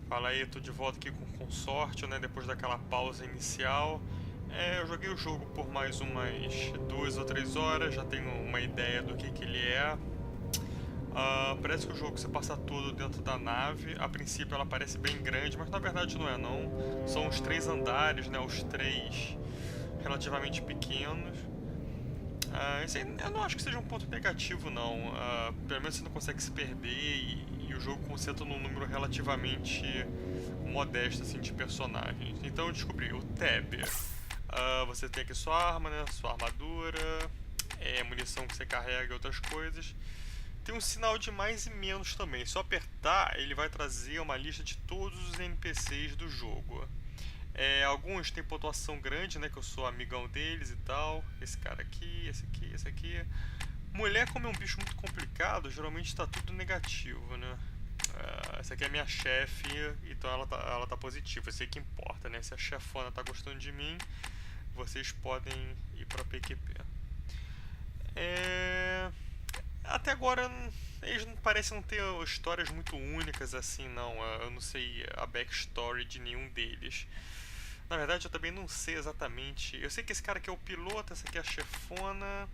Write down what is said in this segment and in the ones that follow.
Fala aí, tô de volta aqui com o Consortium, né, depois daquela pausa inicial. Eu joguei o jogo por mais umas 2 ou 3 horas, já tenho uma ideia do que ele é. Parece que o jogo se passa todo dentro da nave. A princípio ela parece bem grande, mas na verdade não é não. São os 3 andares, né, os 3 relativamente pequenos. Eu não acho que seja um ponto negativo não. Pelo menos você não consegue se perder e o jogo concentra num número relativamente modesto assim, de personagens. Então eu descobri o Tab. Você tem aqui sua arma, né, sua armadura, munição que você carrega e outras coisas. Tem um sinal de mais e menos também. Se eu apertar, ele vai trazer uma lista de todos os NPCs do jogo. Alguns têm pontuação grande, né? Que eu sou amigão deles e tal. Esse cara aqui, esse aqui, esse aqui. Mulher, como é um bicho muito complicado, geralmente está tudo negativo, né? Essa aqui é a minha chefe, então ela tá positiva. Isso aí que importa, né? Se a chefona tá gostando de mim, vocês podem ir pra PQP. Até agora, eles não parecem não ter histórias muito únicas assim, não. Eu não sei a backstory de nenhum deles. Na verdade, eu também não sei exatamente. Eu sei que esse cara aqui é o piloto, essa aqui é a chefona.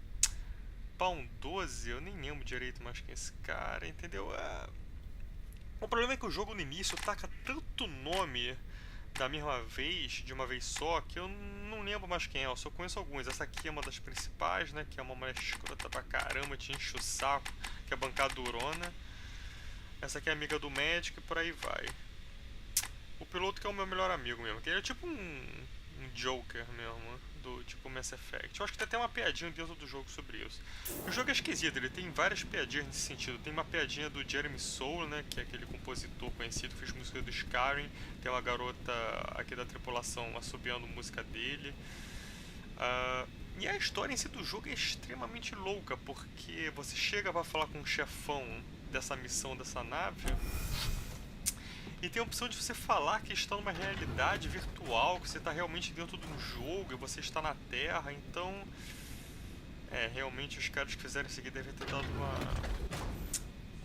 Pão 12, eu nem lembro direito mais quem é esse cara, entendeu? O problema é que o jogo no início taca tanto nome da mesma vez, de uma vez só, que eu não lembro mais quem é, eu só conheço alguns. Essa aqui é uma das principais, né? Que é uma mulher escrota pra caramba, te enche o saco, que é bancadurona. Essa aqui é amiga do médico e por aí vai. O piloto que é o meu melhor amigo mesmo, que ele é tipo um Joker mesmo, do tipo Mass Effect. Eu acho que tem até uma piadinha dentro do jogo sobre isso. O jogo é esquisito, ele tem várias piadinhas nesse sentido. Tem uma piadinha do Jeremy Soule, né, que é aquele compositor conhecido que fez música do Skyrim. Tem uma garota aqui da tripulação assobiando música dele. E a história em si do jogo é extremamente louca, porque você chega pra falar com o chefão dessa missão dessa nave e tem a opção de você falar que está numa realidade virtual, que você está realmente dentro de um jogo e você está na Terra, então... realmente os caras que fizeram isso aqui devem ter dado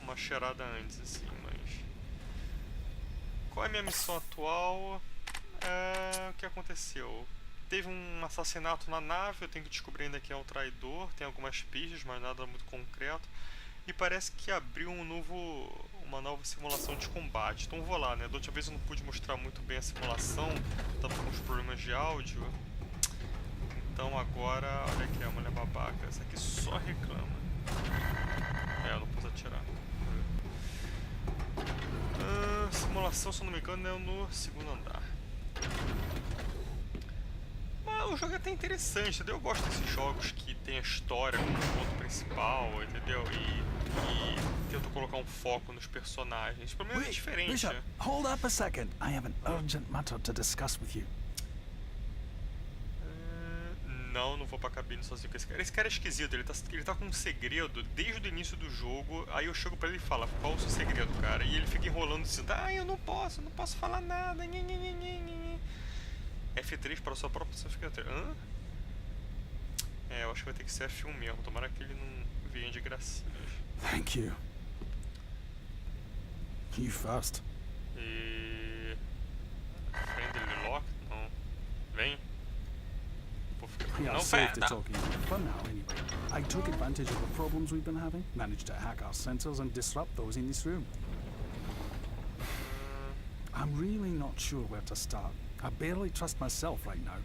uma cheirada antes, assim, mas... Qual é a minha missão atual? O que aconteceu? Teve um assassinato na nave, eu tenho que descobrir ainda quem é o traidor, tem algumas pistas, mas nada muito concreto. E parece que abriu uma nova simulação de combate. Então vou lá, né? Da outra vez eu não pude mostrar muito bem a simulação, tava com uns problemas de áudio. Então agora, olha aqui, a mulher babaca, essa aqui só reclama. Eu não posso atirar. Simulação, se eu não me engano, é no segundo andar. O jogo é até interessante, entendeu? Eu gosto desses jogos que tem a história como ponto principal, entendeu? E tento colocar um foco nos personagens. Pelo menos é diferente. Bishop, hold up a second. I have an urgent matter to discuss with you. Não vou pra cabine sozinho com esse cara. Esse cara é esquisito, ele tá com um segredo desde o início do jogo. Aí eu chego pra ele e falo, qual o seu segredo, cara? E ele fica enrolando dizendo, eu não posso falar nada. F3 para sua própria secretária. Eu acho que vai ter que ser F1 mesmo. Tomara que ele não venha de gracinhas. Thank you. You first. E... Friendly lock? Não. Vem. We are safe to talk to you for now, anyway. I took advantage of the problems we've been having, managed to hack our sensors and disrupt those in this room. I'm really not sure where to start. I barely trust myself right now.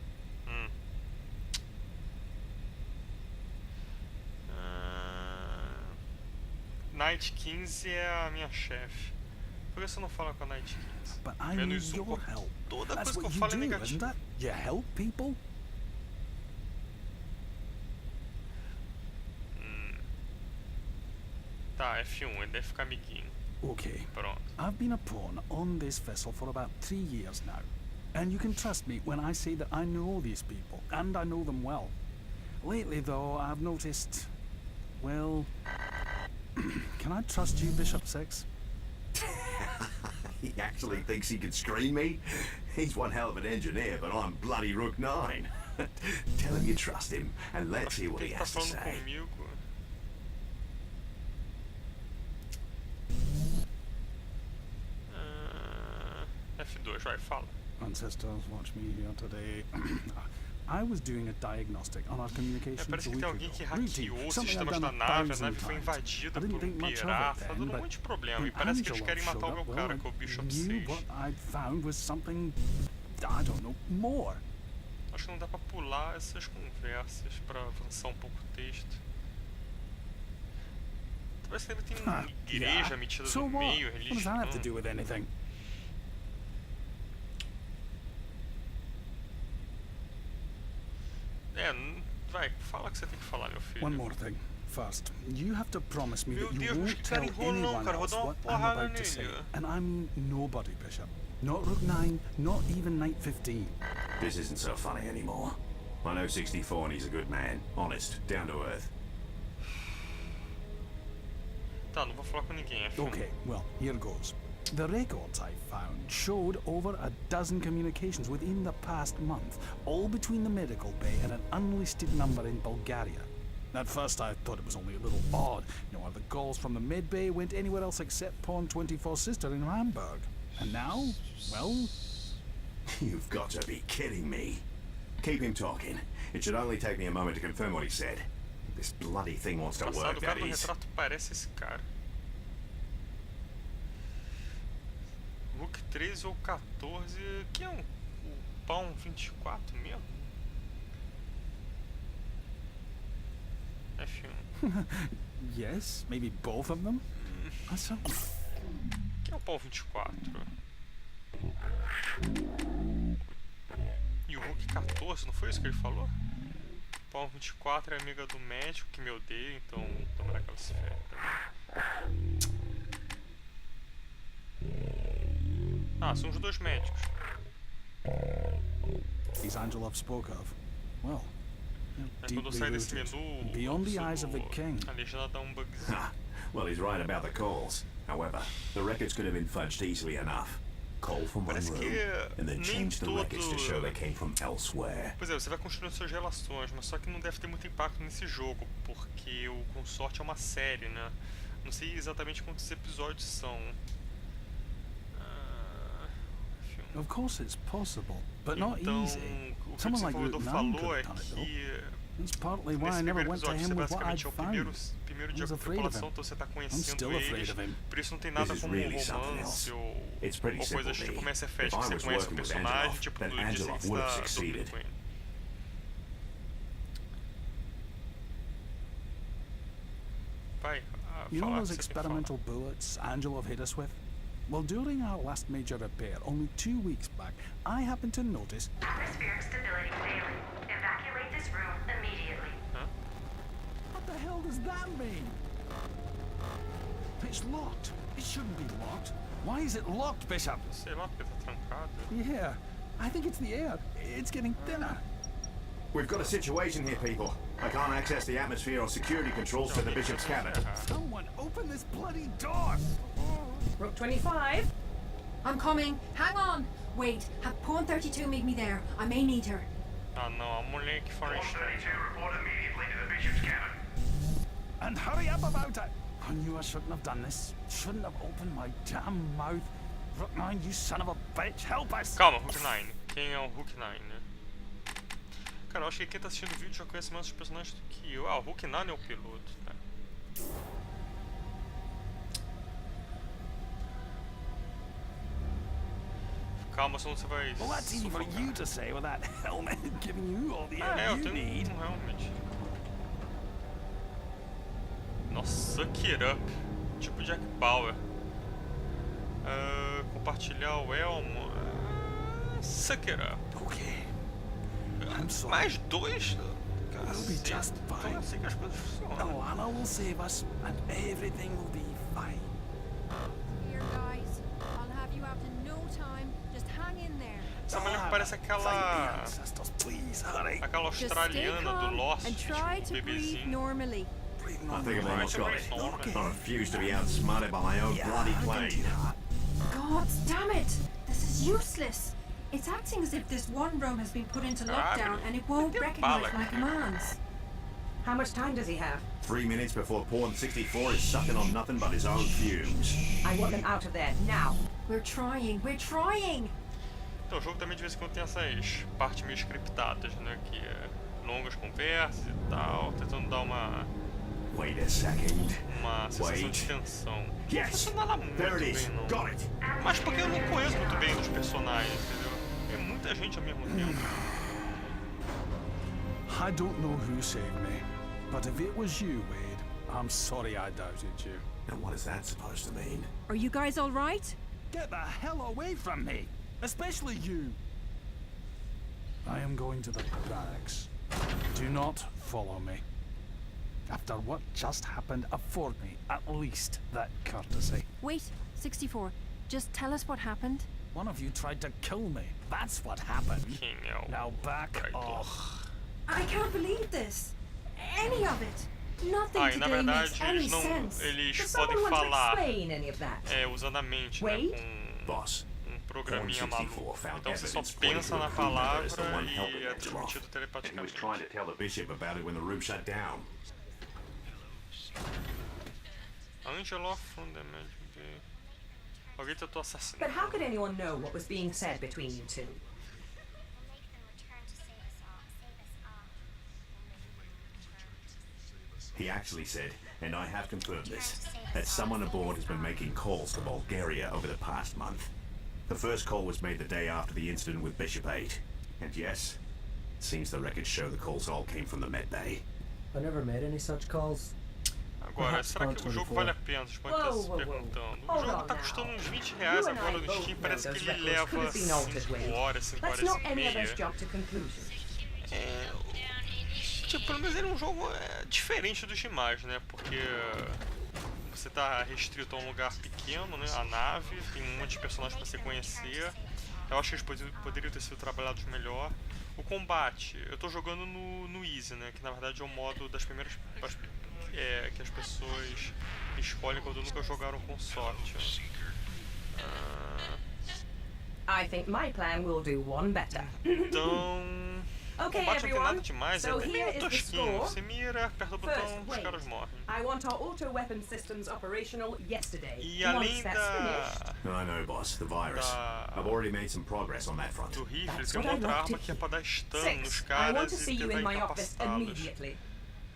Night 15 é a minha chefe. Por que você não fala com a Night 15? But I need your help. Toda That's coisa que eu what you falo é do, negativa. isn't it? You help people? Tá, F1, ele deve ficar amiguinho. Okay. Pronto. I've been a pawn on this vessel for about 3 years now. And you can trust me when I say that I know these people, and I know them well. Lately, though, I've noticed... Well... Can I trust you, Bishop 6? He actually thinks he can screen me? He's one hell of an engineer, but I'm bloody Rook 9. Tell him you trust him, and let's hear what he has to say. F2, vai, fala. Ancestors, watch me here today. I was doing a diagnostic on our communications Parece a que week tem alguém ago. que Routine, hackeou os something I've sistemas done da a nave, a thousand nave foi times. invadida I didn't por think much of it pirata, then, dando um but monte de problema. when E parece que eles Angela querem matar showed o meu up, cara, well, que é o bicho I knew 6. what I'd found was something, I don't know, more. Acho que não dá pra pular essas conversas pra avançar um pouco o texto. Parece que tem uma igreja metida So no what? meio, What does that have to do religião. with anything? Vai, fala o que você tem que falar, meu filho. One more thing. First, you have to promise me Meu that you Deus, mas que won't cara tell enrolão, anyone cara. Vou else dar uma what I'm porrada about to say. nele. And I mean nobody, Bishop. Not Rook 9, not even Knight 15. This isn't so funny anymore. I know 64 and he's a good man. Honest, down to earth. Tá, não vou falar com ninguém, afim. Okay, well, here goes. The records I found showed over a dozen communications within the past month, all between the medical bay and an unlisted number in Bulgaria. At first I thought it was only a little odd. No other calls from the med bay went anywhere else except Pawn 24's sister in Hamburg. And now, well... You've got to be kidding me. Keep him talking. It should only take me a moment to confirm what he said. This bloody thing wants to Engraçado, work, o cara that do is. retrato parece esse cara. Hulk 13 ou 14, que é o Pawn 24 mesmo? F1. Yes, maybe both of them? That's something. Que é o Pawn 24? E o Hulk 14, não foi isso que ele falou? O Pawn 24 é amiga do médico que me odeia, então tomara que ela se ferre também. Ah, são os dois médicos. These Angelov spoke of. Well, Aí quando eu deeply sair desse rooted. menu, Beyond the eyes of the king. a legenda dá um bugzinho. Ah, well, he's right about the calls. However, the records could have been fudged easily enough. Call from one Parece room, que and then nem change the records to show todo... they came from elsewhere. Pois é, você vai construindo suas relações, mas só que não deve ter muito impacto nesse jogo, porque o Consortium é uma série, né? Não sei exatamente quantos episódios são. Of course it's possible, but not Então, easy. o que o Someone like desenvolvedor Rook 9 falou é could have done it, though. que That's partly why I nesse never primeiro went to episódio him você with what I'd basicamente é o found. primeiro I dia was com a afraid of tripulação, him. então você tá I'm conhecendo still afraid eles, of him. por isso não tem nada This is como um really something romance else. ou It's pretty coisas simple, tipo Dee. Mass Effect, If que I você was conhece o working with personagem, Angelov, tipo, then no dia Angelov seguinte would have tá dormindo succeeded. com ele. Vai, You falar know o those que você tem que falar. experimental bullets Angelov hit us with? Well, during our last major repair, only 2 weeks back, I happened to notice... Atmospheric stability failing. Evacuate this room immediately. What the hell does that mean? It's locked. It shouldn't be locked. Why is it locked, Bishop? Sei lá porque tá trancado. Yeah, I think it's the air. It's getting thinner. We've got a situation here, people. I can't access the atmosphere or security controls for the bishop's cabin. Someone open this bloody door! Rook 25. I'm coming. Hang on. Wait, have Pawn 32 meet me there. I may need her. Ah não, a mulher que fala estranho. report immediately to the bishop's cabin. And hurry up about it! I knew I shouldn't have done this. Shouldn't have opened my damn mouth. Rook 9, you son of a bitch, help us! Calma, Hulk 9. Quem é o Hulk 9, né? Cara, eu acho que quem tá assistindo o vídeo já conhece mais os personagens do que eu. Ah, o Hulk 9 é o piloto, tá? Calma, senão você vai... Well, that's easy for you to say with that helmet giving you all the air eu you tenho need. realmente. Nossa, suck it up. Tipo Jack Bauer. Compartilhar o elmo. Suck it up. Okay. I'm sorry. Mais dois? We'll be just Então fine. é assim que as coisas funcionam. Alana will save us, and everything will be fine. Here, guys. I'll have you out in no time. Just hang in there. Essa mulher parece Fight the aquela... ancestors, please, hurry. Aquela Just stay australiana do calm Lost, and try tipo, to breathe bebezinho. normally. Breathe I think I've normally. almost got it. Okay. I refuse to be outsmarted by my own bloody I can plane. do that. God damn it! This is useless. It's acting as if this one room has been put into lockdown and it won't recognize my commands. How much time does he have? 3 minutes before Pawn 64 is sucking on nothing but his own fumes. I want them out of there now. We're trying. Então, o jogo também de vez em quando tem essas partes meio scriptadas, né? Que é longas conversas e tal, tentando dar uma Wait a second. sensação de tensão. Não Yes! funciona lá muito There it is. bem, não. Got it. Mas porque eu não conheço muito bem os personagens, entendeu? Tem muita gente ao mesmo tempo. I don't know who saved me, but if it was you, Wade, I'm sorry I doubted you. And what is that supposed to mean? Are you guys all right? Get the hell away from me! Especially you! I am going to the barracks. Do not follow me. After what just happened, afford me at least that courtesy. Wait, 64. Just tell us what happened. One of you tried to kill me. That's what happened. Quem é o Now back traidor? off. I can't believe this. Any of it. Nothing Ah, e na today makes verdade any eles não. sense. Eles Does podem someone want to falar explain any of that? usando a mente, Wait. né? Boss, Com um programinha maluco. found Então você só evidence pointing pensa to a na crew member as the palavra one helping e é that job. transmitido He was telepaticamente. trying to tell the bishop about it when the room shut down. Angelo from the Magic Bay. Alguém tentou assassinar. But how could anyone know what was being said between you two? He actually said, and I have confirmed this, that someone aboard has been making calls to Bulgaria over the past month. The first call was made the day after the incident with Bishop 8. And yes, it seems the records show the calls all came from the med bay. I never made any such calls. Agora, Perhaps será que o Part jogo vale a pena? Vocês podem estar se Whoa. perguntando. O Hold jogo on tá now. custando uns R$20 You and agora I no both Steam. know Parece que those ele records could leva have been altered, 5 Wade. horas, 5 Let's horas not e any of us meia. jump to conclusions. Tipo, pelo menos ele é um jogo diferente dos demais, né? Porque você tá restrito a um lugar pequeno, né? A nave, tem um monte de personagens pra você conhecer. Eu acho que eles poderiam ter sido trabalhados melhor. O combate, eu tô jogando no Easy, né? Que na verdade é o modo das primeiras... que as pessoas escolhem quando nunca jogaram Consortium. I think my plan will do one better. Então... O Okay, combate não tem nada everyone. demais, So é here meio is the tosquinho. score. Você mira, aperta o First, botão, os wait. caras morrem. I want our auto weapon systems operational yesterday. E Once além that's finished, I know, boss, the virus. I've already made some progress on that front. Do rifle, That's tem what I outra like arma to que é pra dar stun nos 6. I caras want to e see you tentar in my office incapacitá-los. immediately.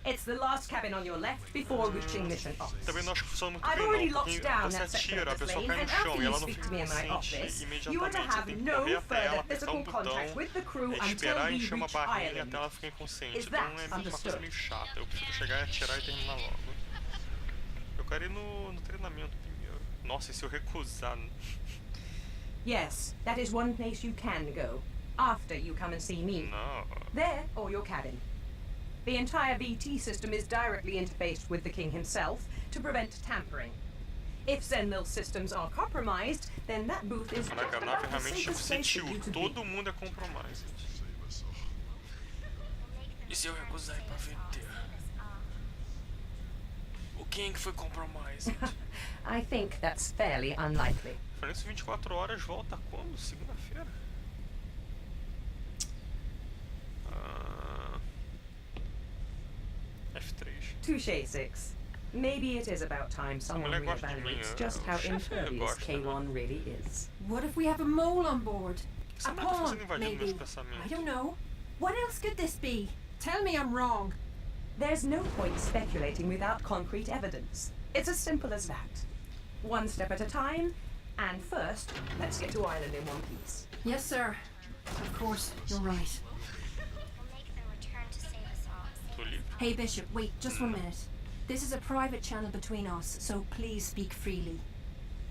It's the last cabin on your left before reaching mission ops. Também não acho que funciona muito I've bem already não, locked porque down você that section atira, a of the pessoa plane, cai no and chão after e you ela não speak fica to me in my consciente office, imediatamente. you are to Você have tem que no correr até ela, further apertar physical um botão, contact with the crew until esperar we encher uma reach barrinha Ireland. até ela ficar inconsciente. Is Então that é meio uma coisa understood? meio chata. Eu prefiro chegar e atirar e terminar logo. Eu quero ir no treinamento primeiro. Nossa, e se eu recusar? Yes, that is one place you can go, after you come and see me. Não. There, or your cabin. The entire VT system is directly interfaced with the king himself to prevent tampering. If Zenlil's systems are compromised, then that booth is just Caraca, a nave about the realmente safest place for you sentiu. to be. Todo mundo é compromise. E se eu recusar ir pra VT? O quem que foi compromise? I think that's fairly unlikely. Falei isso 24 horas, volta quando? Segunda-feira? F3. Touche 6. Maybe it is about time someone mulher gosta de mim, reevaluates né? just how O chefe impervious gosta, né? K1 really is. What if we have a mole on board? Essa A mulher tá pawn, fazendo invadir meus maybe. pensamentos. I don't know. What else could this be? Tell me I'm wrong. There's no point speculating without concrete evidence. It's as simple as that. One step at a time, and first, let's get to Ireland in one piece. Yes, sir. Of course, you're right. Tô livre. Hey, Bishop, wait just 1 minute. This is a private channel between us, so please speak freely.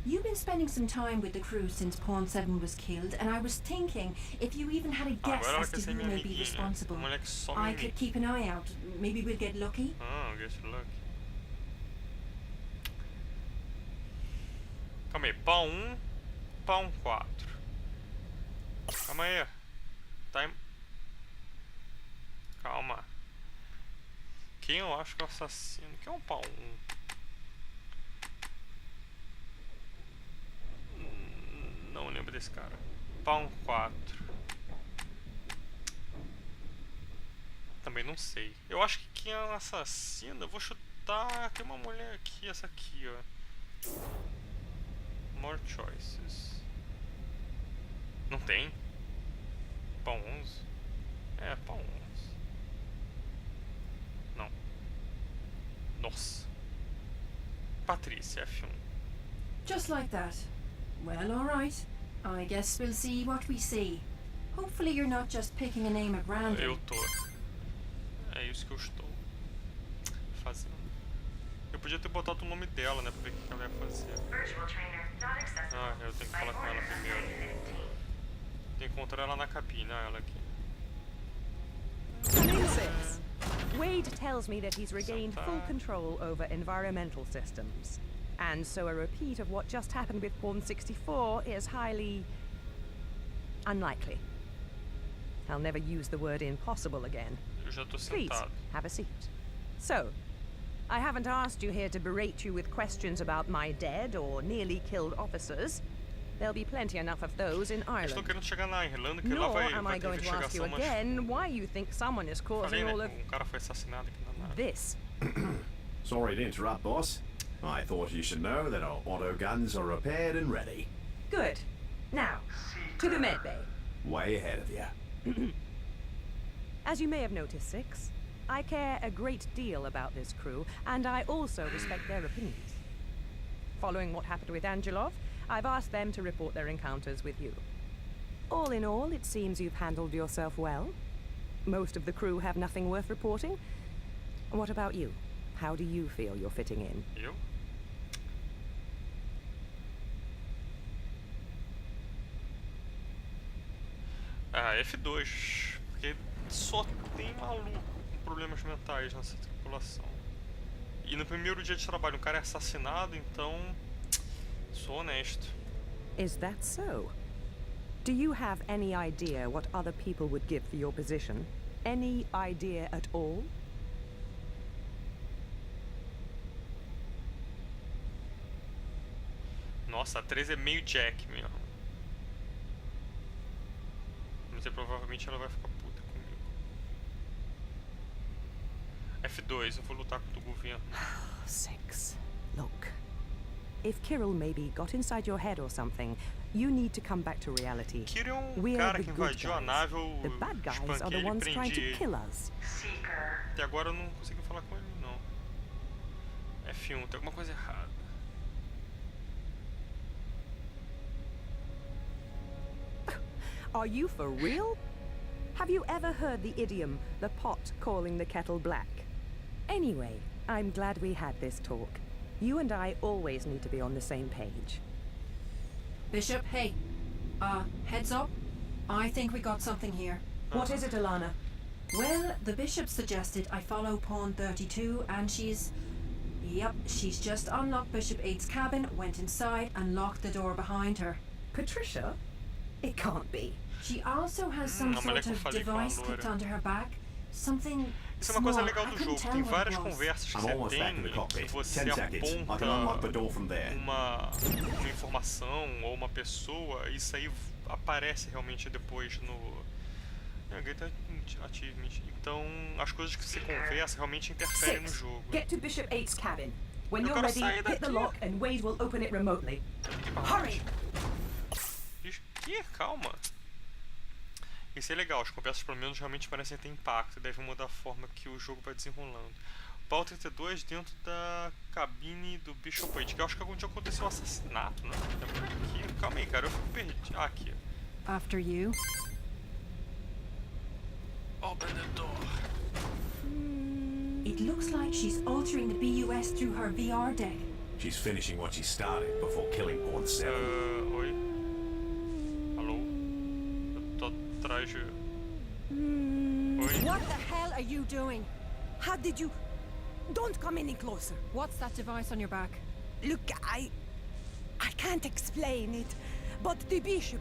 You've been spending some time with the crew since Pawn 7 was killed, and I was thinking if you even had a guess Agora ela as quer to ser who minha may be amiguinha. responsible. A mulher que só I me could keep an eye out. Maybe we'll get lucky. Get lucky. Calma aí, pão 1, pão 4. Calma aí. Time. Calma. Quem eu acho que é o assassino? Quem é o pão 1? Não lembro desse cara. Pão 4. Também não sei. Eu acho que quem é o assassino, eu vou chutar. Tem uma mulher aqui, essa aqui, ó. More choices. Não tem? Pão 11? É, pão 11. Não. Nossa. Patrícia, F1. Just like that. Well, alright. I guess we'll see what we see. Hopefully you're not just picking a name at random. Eu tô. É isso que eu estou fazendo. Eu podia ter botado o nome dela, né? Pra ver o que ela ia fazer. Virtual trainer not accessible. Ah, eu tenho que falar com ela primeiro. Tem que encontrar ela na cabine. Ah, ela aqui. Coming 6. Wade tells me that he's regained full control over environmental systems. And so a repeat of what just happened with Pawn 64 is highly unlikely. I'll never use the word impossible again. Eu já tô Please, sentado. have a seat. So, I haven't asked you here to berate you with questions about my dead or nearly killed officers. There'll be plenty enough of those in Estou Ireland. querendo chegar na Irlanda, que lá Nor vai am I ter going to ask you investigação, mas... again why you think someone is Falei, causing né? all of cara foi assassinado aqui na nave. this. Sorry to interrupt, boss. I thought you should know that our auto guns are repaired and ready. Good. Now, to the med bay. Way ahead of you. As you may have noticed, Six, I care a great deal about this crew, and I also respect their opinions. Following what happened with Angelov, I've asked them to report their encounters with you. All in all, it seems you've handled yourself well. Most of the crew have nothing worth reporting. What about you? How do you feel you're fitting in? Eu? Ah, F2. Porque só tem maluco com problemas mentais nessa tripulação. E no primeiro dia de trabalho um cara é assassinado, então... Sou honesto. Is that so? Do you have any idea what other people would give for your position? Any idea at all? Nossa, a 13 é meio Jack mesmo. Mas provavelmente ela vai ficar puta comigo. F2, eu vou lutar contra o governo. Six. Look. If Kirill maybe got inside your head or something, you need to come back to reality. Kirill é We're cara the que good invadiu a guys. nave, eu The bad guys are espanquei the ele, ones trying prendi to ele. kill us. Seeker. Até agora eu não consegui falar com ele, não. F1, tem alguma coisa errada. Are you for real? Have you ever heard the idiom, the pot calling the kettle black? Anyway, I'm glad we had this talk. You and I always need to be on the same page. Bishop, hey. Heads up. I think we got something here. What is it, Alana? Well, the bishop suggested I follow pawn 32 and she's... Yep, she's just unlocked Bishop 8's cabin, went inside and locked the door behind her. Patricia? It can't be. She also has some a mulher sort que eu of falei com a device loira. clipped onto her back. Something Isso é uma coisa small. legal I do couldn't jogo. tell Tem what várias it was. conversas que I'm você almost back in the tem cockpit. que você 10 seconds. I can unlock the door from there. uma informação ou uma pessoa, isso aí aparece realmente depois no Achievement. Então, as coisas que você conversa realmente interferem no 6. jogo. Get to Bishop 8's cabin. When Eu you're quero ready, sair hit the daqui. lock and Wade will open it remotely. Hurry! Que? Calma. Isso é legal, as conversas pelo menos realmente parecem ter impacto e devem mudar a forma que o jogo vai desenrolando. Pau 32 dentro da cabine do Bishop 8, que eu acho que algum dia aconteceu um assassinato, né? É por aqui. Calma aí, cara, eu fico perdido. Ah, aqui. After you. Open the door. It looks like she's altering the BUS through her VR deck. She's finishing what she started before killing Pawn 7. Oi? Alô? Eu tô atrás de... Oi? What the hell are you doing? How did you... Don't come any closer. What's that device on your back? Look, I can't explain it, but the bishop,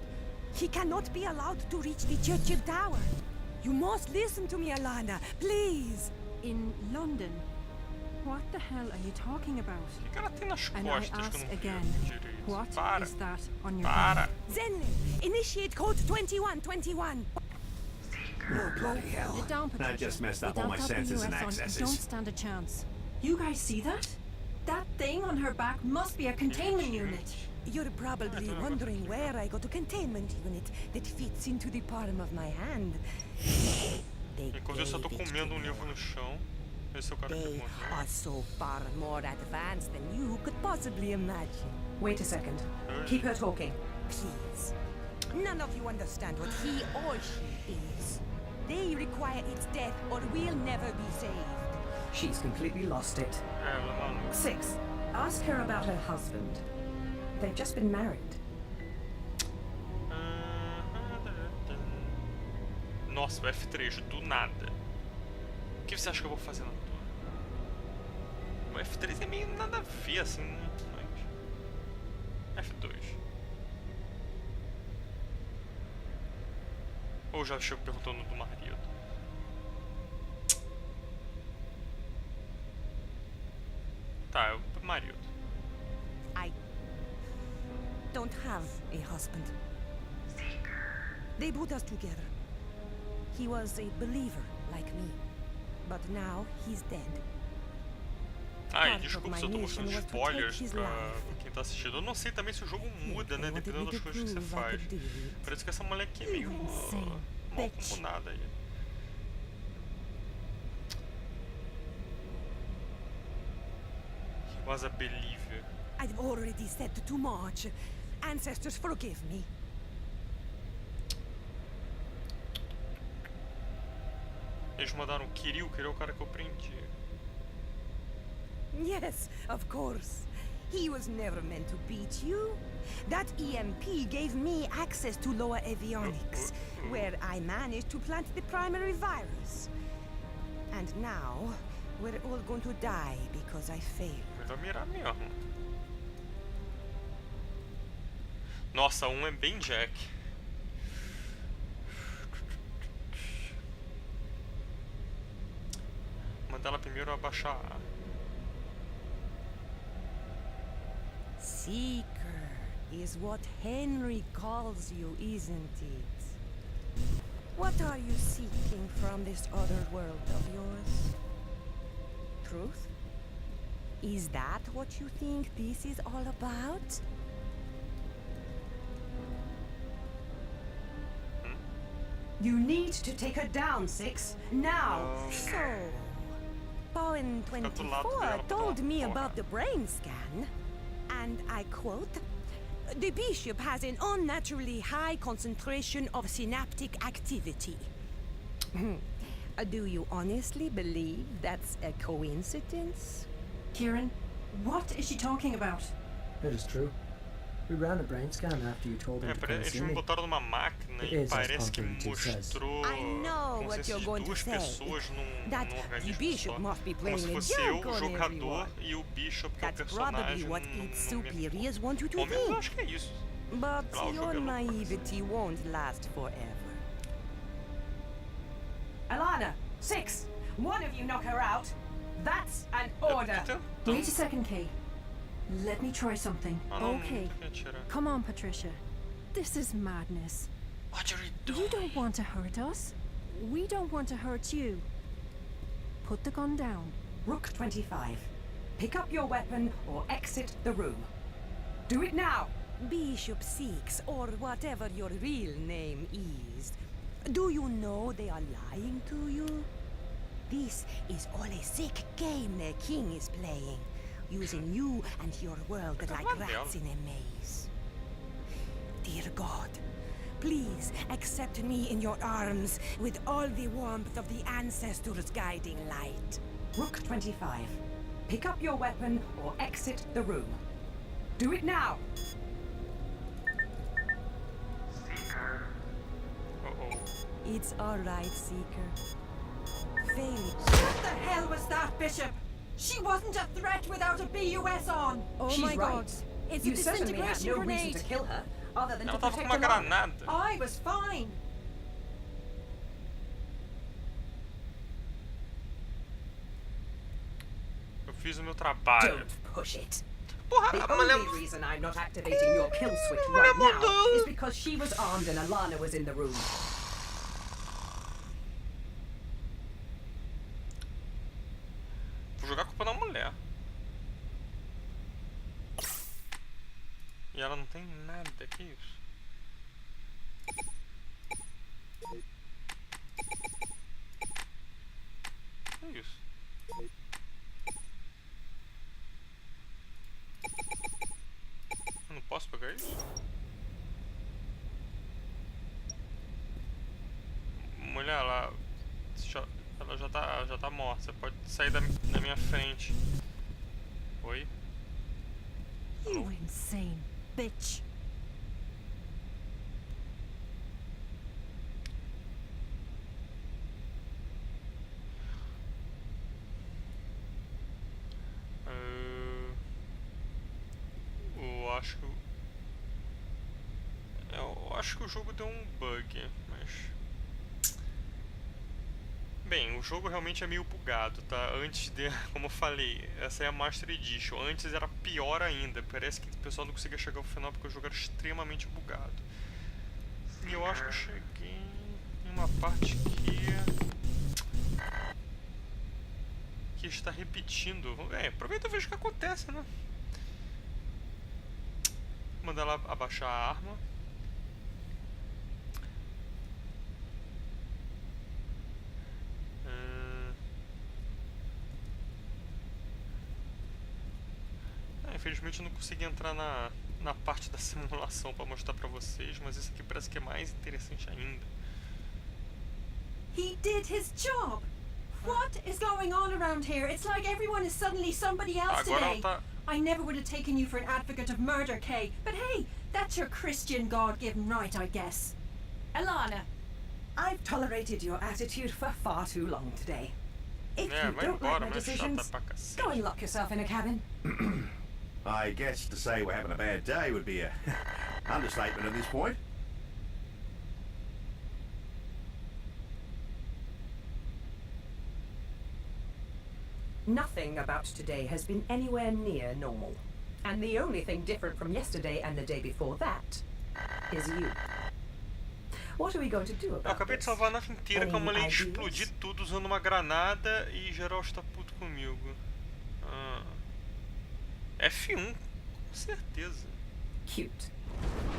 he cannot be allowed to reach the church tower. You must listen to me, Alana, please. In London? What the hell are you talking about? O que ela tem nas And I costas que eu ask não vi again, direito? what Para! is that on your Para! back? Zenlin, initiate code 2121. Oh, bloody hell. Get down, Patricia. That just messed up all Without my that sensors and BUS on, you don't accesses. stand a chance. You guys see that? That thing on her back must be a containment unit. You're probably wondering where I got a containment unit that fits into the palm of my hand. They Enquanto isso, eu tô gave it comendo to um livro me. no chão. Esse é o cara que They morreu. are so far more advanced than you could possibly imagine. Wait a second. Keep her talking. Please. None of you understand what he or she is. They require its death or we'll never be saved. She's completely lost it. Ela é maluca. 6. Ask her about her husband. They've just been married. Nossa, o F3, do nada. O que você acha que eu vou fazer na torre? O F3 é meio nada a ver assim, né? Mas... F2. Ou já chego perguntando do marido? Tá, é o marido. I don't have a husband. They put us together. He was a believer like me, but now he's dead. Ah, e Part desculpa of se eu tô my mostrando mission was to spoilers take his pra life. quem tá assistindo. Eu não sei também se o jogo muda, né? They wanted Dependendo me das to coisas que você prove I faz. could do it. Parece que essa mulher aqui é meio Insane mal bitch. comunada aí. He was a believer. I've already said too much. Ancestors, forgive me. Eles mandaram o Kirill é o cara que eu prendi. Yes, of course. He was never meant to beat you. That EMP gave me access to lower avionics, where I managed to plant the primary virus. And now, we're all going to die because I failed. Melhor mirar mesmo. Nossa, um é bem Jack. Manda ela primeiro abaixar a... Seeker is what Henry calls you, isn't it? What are you seeking from this other world of yours? Truth? Is that what you think this is all about? You need to take her down, 6. Now! So, Bowen 24 told me about the brain scan, and I quote, "The bishop has an unnaturally high concentration of synaptic activity." Do you honestly believe that's a coincidence? Kieran, what is she talking about? It is true. We ran a brain scan after you told him to come Eles see me me. botaram numa máquina It e is as parece que Consortium says. mostrou I know como what se you're fossem going to duas say. pessoas num That the organismo bishop só. must be Como playing se a fosse eu, joke o on jogador, everyone. e o Bishop, que é o That's probably personagem. what its superiors want you to Ou mesmo eu think. acho que é isso. But Sei lá, o jogo your é louco, naivety won't last forever. Alana! 6! One of you knock her out. That's an order. Wait a second, Kay. Let me try something. Okay. Come on, Patricia. This is madness. What are you doing? You don't want to hurt us. We don't want to hurt you. Put the gun down. Rook 25. Pick up your weapon or exit the room. Do it now! Bishop 6, or whatever your real name is. Do you know they are lying to you? This is all a sick game the king is playing, using you and your world like rats in a maze. Dear God, please accept me in your arms with all the warmth of the ancestors' guiding light. Rook 25. Pick up your weapon or exit the room. Do it now! It's all right, Seeker. Fail. What the hell was that, Bishop? She wasn't a threat without a BUS on! Oh She's my right. god. It's You a certainly had disintegration no reason grenade. to kill her, other than to Ela tava com protect uma Alana. granada. I was fine. Eu fiz o meu trabalho. Don't push it. Porra, The a mulher... only reason I'm not activating your kill switch right now is because she was armed and Alana was in the room. Vou jogar a culpa na mulher. E ela não isso? Eu não posso pegar isso? Mulher, ela já tá morta. Você pode sair da minha frente. Oi? You insane bitch. Eu acho que o jogo deu um bug, mas... Bem, o jogo realmente é meio bugado, tá? Antes de... Como eu falei, essa é a Master Edition. Antes era pior ainda. Parece que o pessoal não conseguia chegar ao final porque o jogo era extremamente bugado. E eu acho que eu cheguei em uma parte que está repetindo. Aproveita e veja o que acontece, né? Vou mandar ela abaixar a arma. Infelizmente eu não consegui entrar na parte da simulação para mostrar para vocês, mas isso aqui parece que é mais interessante ainda. He did his job. What is going on around here? It's like everyone is suddenly somebody else today. I never would have taken you for an advocate of murder, Kay. But hey, that's your Christian God-given right, I guess. Alana, I've tolerated your attitude for far too long today. If you don't like my decisions, go and lock yourself in a cabin. I guess to say we're having a bad day would be a understatement at this point. Nothing about today has been anywhere near normal. And the only thing different from yesterday and the day before that is you. What are we going to do about this? Eu acabei de salvar a nave inteira com a mulher explodir tudo usando uma granada e geral está puto comigo. F1, com certeza. Cute.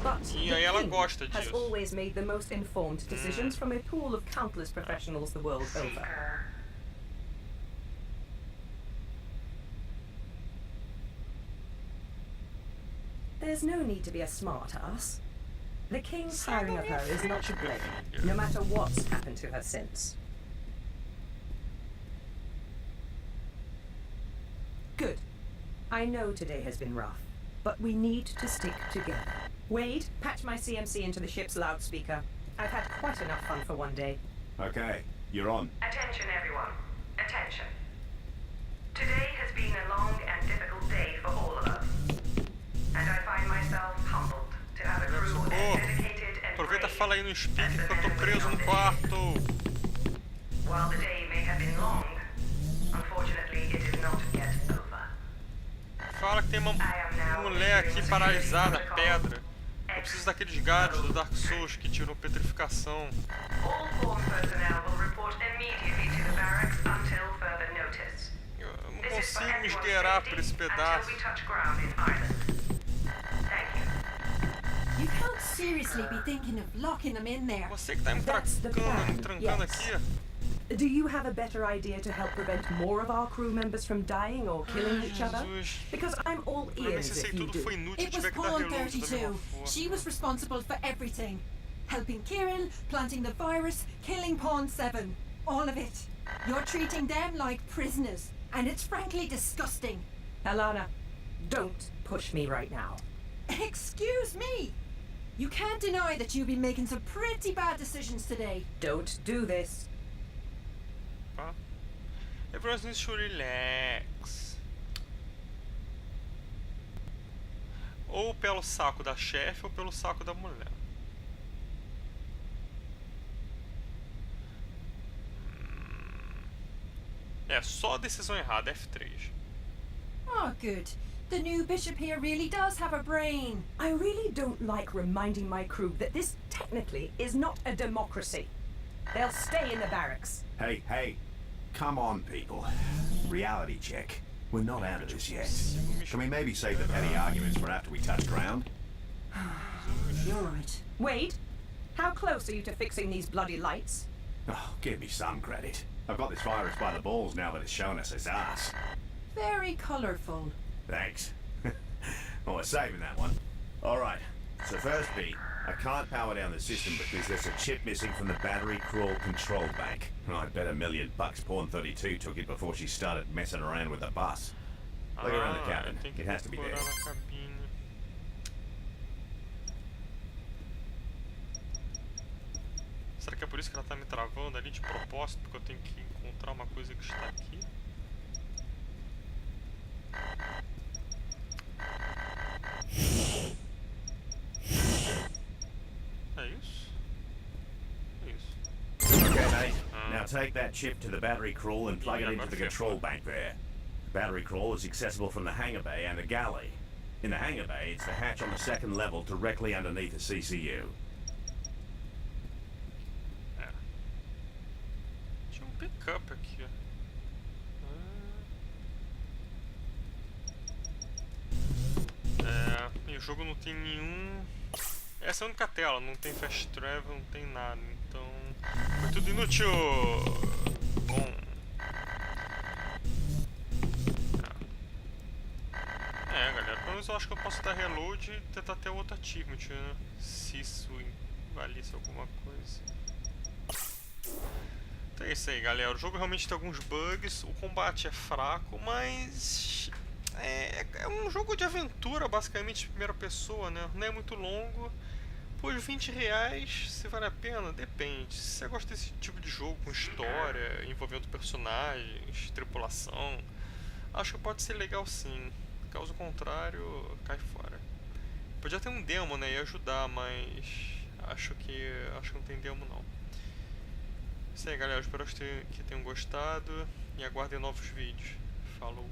But e aí ela gosta has disso. always made the most informed decisions from a pool of countless professionals the world over. There's no need to be a smart-ass. The king's hiring of her is not to blame, no matter what's happened to her since. Good. I know today has been rough, but we need to stick together. Wade, patch my CMC into the ship's loudspeaker. I've had quite enough fun for one day. Okay, you're on. Attention, everyone. Attention. Today has been a long and difficult day for all of us. And I find myself humbled to have a crew as dedicated and Aproveita e fala aí no brave speaker as the que eu tô men preso and no women quarto. of the ship. While the day may have been long, unfortunately it is not yet over. Fala que tem uma mulher aqui paralisada, pedra. Eu preciso daqueles galhos do Dark Souls que tiram petrificação. All Pawn personnel will report immediately to the barracks until further notice. Eu não consigo me esgueirar por esse pedaço. Until we touch ground in Ireland. Thank you. You can't seriously be thinking of locking them in there. Você que tá me trancando aqui. Do you have a better idea to help prevent more of our crew members from dying or killing each other? Because I'm all ears if you do. It was Pawn 32. She was responsible for everything. Helping Kieran, planting the virus, killing Pawn 7. All of it. You're treating them like prisoners, and it's frankly disgusting. Alana, don't push me right now. Excuse me! You can't deny that you've been making some pretty bad decisions today. Don't do this. Everyone needs to relax. Ou pelo saco da chefe ou pelo saco da mulher. É só decisão errada, F3. Oh, good. The new bishop here really does have a brain. I really don't like reminding my crew that this technically is not a democracy. They'll stay in the barracks. Hey, come on, people. Reality check. We're not out of this yet. Can we maybe save the petty arguments for after we touch ground? You're right. Wade, how close are you to fixing these bloody lights? Oh, give me some credit. I've got this virus by the balls now that it's shown us its ass. Very colourful. Thanks. Well, we're saving that one. Alright, so first B, I can't power down the system because there's a chip missing from the battery crawl control bank. I bet $1 million Pawn 32 took it before she started messing around with the bus. Look around the cabin. It has to be there. Será que é por isso que ela tá me travando ali de propósito? Porque eu tenho que encontrar uma coisa que está aqui? É isso? É isso. Okay, mate. Now take that chip to the battery crawl and plug it into the control bank there. The battery crawl is accessible from the hangar bay and the galley. In the hangar bay, it's the hatch on the second level directly underneath the CCU. Tinha um pickup aqui, ó. E o jogo não tem nenhum... Essa é a única tela, não tem fast travel, não tem nada, então... Foi tudo inútil! Bom... galera, pelo menos eu acho que eu posso dar reload e tentar ter outro achievement, né? Se isso valisse alguma coisa. Então é isso aí, galera. O jogo realmente tem alguns bugs, o combate é fraco, mas... É um jogo de aventura, basicamente, de primeira pessoa, né? Não é muito longo. Por R$20, se vale a pena? Depende. Se você gosta desse tipo de jogo com história, envolvendo personagens, tripulação, acho que pode ser legal sim. Caso contrário, cai fora. Podia ter um demo, né? Ia ajudar, mas acho que não tem demo não. Isso aí, galera. Espero que tenham gostado e aguardem novos vídeos. Falou!